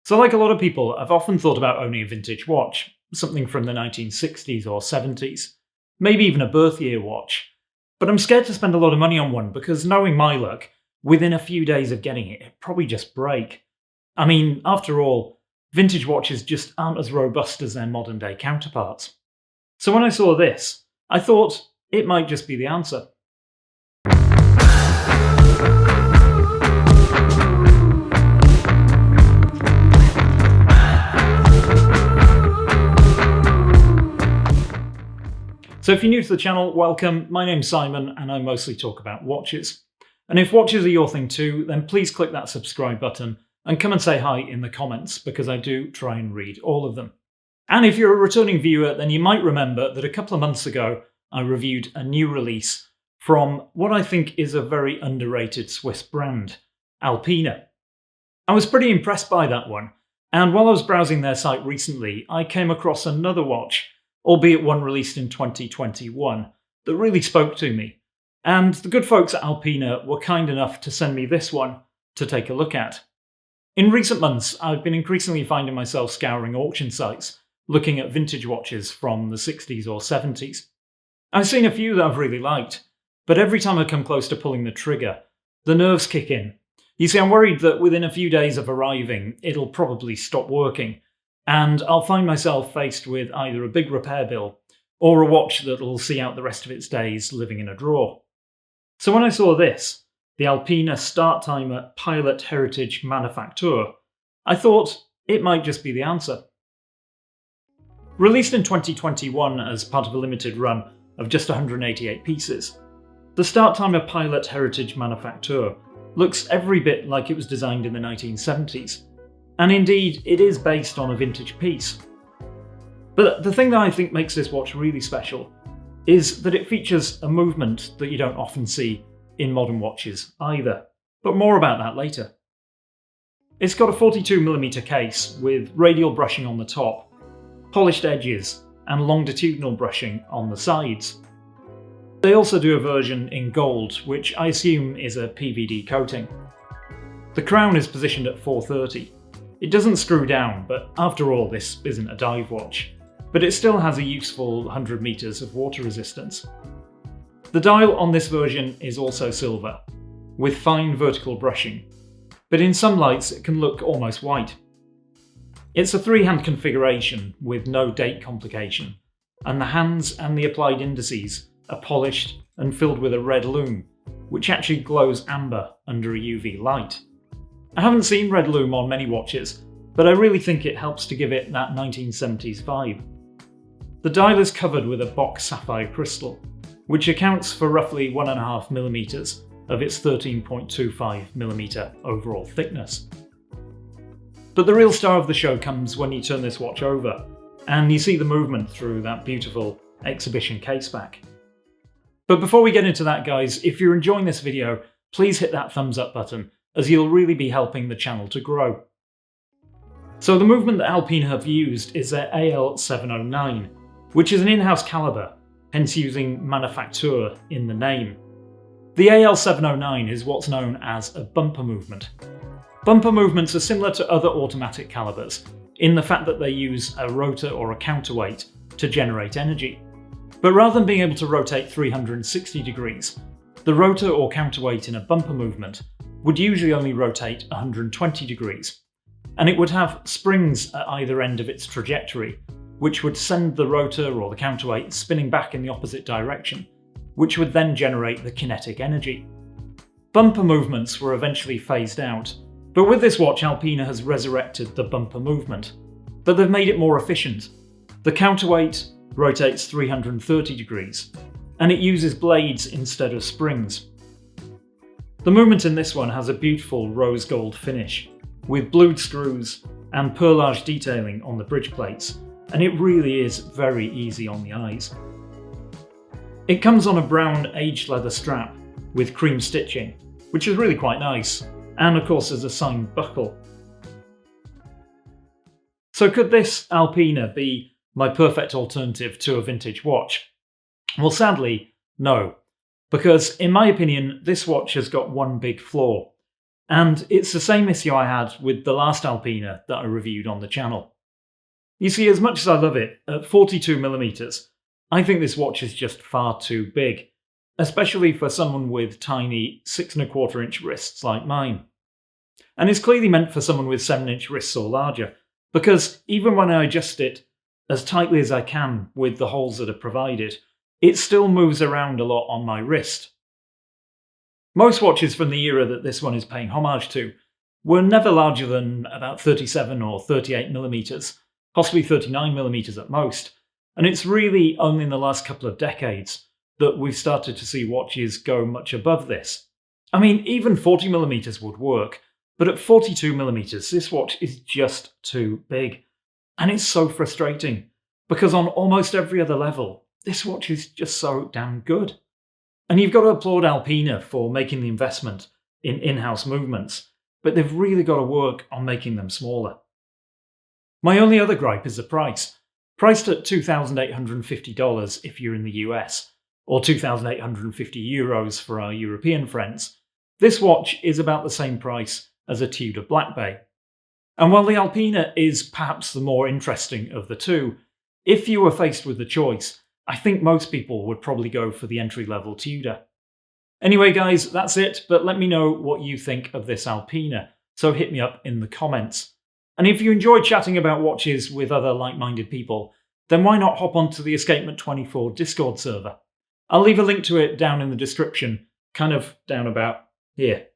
So like a lot of people, I've often thought about owning a vintage watch, something from the 1960s or 70s, maybe even a birth year watch. But I'm scared to spend a lot of money on one because, knowing my luck, within a few days of getting it, it'd probably just break. I mean, after all, vintage watches just aren't as robust as their modern day counterparts. So when I saw this, I thought it might just be the answer. So if you're new to the channel, welcome. My name's Simon and I mostly talk about watches. And if watches are your thing too, then please click that subscribe button and come and say hi in the comments, because I do try and read all of them. And if you're a returning viewer, then you might remember that a couple of months ago I reviewed a new release from what I think is a very underrated Swiss brand, ALPINA. I was pretty impressed by that one, and while I was browsing their site recently, I came across another watch, albeit one released in 2021, that really spoke to me. And the good folks at ALPINA were kind enough to send me this one to take a look at. In recent months, I've been increasingly finding myself scouring auction sites, looking at vintage watches from the 60s or 70s. I've seen a few that I've really liked, but every time I come close to pulling the trigger, the nerves kick in. You see, I'm worried that within a few days of arriving, it'll probably stop working, and I'll find myself faced with either a big repair bill or a watch that'll see out the rest of its days living in a drawer. So when I saw this, the ALPINA Startimer Pilot Heritage Manufacture, I thought it might just be the answer. Released in 2021 as part of a limited run of just 188 pieces, the Startimer Pilot Heritage Manufacture looks every bit like it was designed in the 1970s. And indeed, it is based on a vintage piece. But the thing that I think makes this watch really special is that it features a movement that you don't often see in modern watches either. But more about that later. It's got a 42mm case with radial brushing on the top, polished edges, and longitudinal brushing on the sides. They also do a version in gold, which I assume is a PVD coating. The crown is positioned at 430. It doesn't screw down, but after all, this isn't a dive watch. But it still has a useful 100 meters of water resistance. The dial on this version is also silver, with fine vertical brushing, but in some lights it can look almost white. It's a three-hand configuration with no date complication, and the hands and the applied indices are polished and filled with a red lume, which actually glows amber under a UV light. I haven't seen red lume on many watches, but I really think it helps to give it that 1970s vibe. The dial is covered with a box sapphire crystal, which accounts for roughly 1.5mm of its 13.25mm overall thickness. But the real star of the show comes when you turn this watch over, and you see the movement through that beautiful exhibition caseback. But before we get into that, guys, if you're enjoying this video, please hit that thumbs up button, as you'll really be helping the channel to grow. So the movement that ALPINA have used is their AL709, which is an in-house caliber, hence using manufacture in the name. The AL709 is what's known as a bumper movement. Bumper movements are similar to other automatic calibers in the fact that they use a rotor or a counterweight to generate energy. But rather than being able to rotate 360 degrees, the rotor or counterweight in a bumper movement would usually only rotate 120 degrees, and it would have springs at either end of its trajectory, which would send the rotor or the counterweight spinning back in the opposite direction, which would then generate the kinetic energy. Bumper movements were eventually phased out, but with this watch ALPINA has resurrected the bumper movement, but they've made it more efficient. The counterweight rotates 330 degrees, and it uses blades instead of springs. The movement in this one has a beautiful rose gold finish, with blued screws and perlage detailing on the bridge plates, and it really is very easy on the eyes. It comes on a brown aged leather strap with cream stitching, which is really quite nice, and of course there's a signed buckle. So could this ALPINA be my perfect alternative to a vintage watch? Well, sadly, no. Because in my opinion, this watch has got one big flaw, And it's the same issue I had with the last ALPINA that I reviewed on the channel. You see, as much as I love it, at 42mm, I think this watch is just far too big, especially for someone with tiny 6¼ inch wrists like mine. And it's clearly meant for someone with 7-inch wrists or larger, because even when I adjust it as tightly as I can with the holes that are provided, it still moves around a lot on my wrist. Most watches from the era that this one is paying homage to were never larger than about 37 or 38mm, possibly 39mm at most, and it's really only in the last couple of decades that we've started to see watches go much above this. I mean, even 40mm would work, but at 42mm this watch is just too big. And it's so frustrating, because on almost every other level, this watch is just so damn good. And you've got to applaud ALPINA for making the investment in in-house movements, but they've really got to work on making them smaller. My only other gripe is the price. Priced at $2,850 if you're in the US, or €2,850 for our European friends, this watch is about the same price as a Tudor Black Bay. And while the ALPINA is perhaps the more interesting of the two, if you were faced with the choice, I think most people would probably go for the entry-level Tudor. Anyway guys, that's it, but let me know what you think of this ALPINA, so hit me up in the comments. And if you enjoy chatting about watches with other like-minded people, then why not hop onto the Escapement 24 Discord server? I'll leave a link to it down in the description, kind of down about here.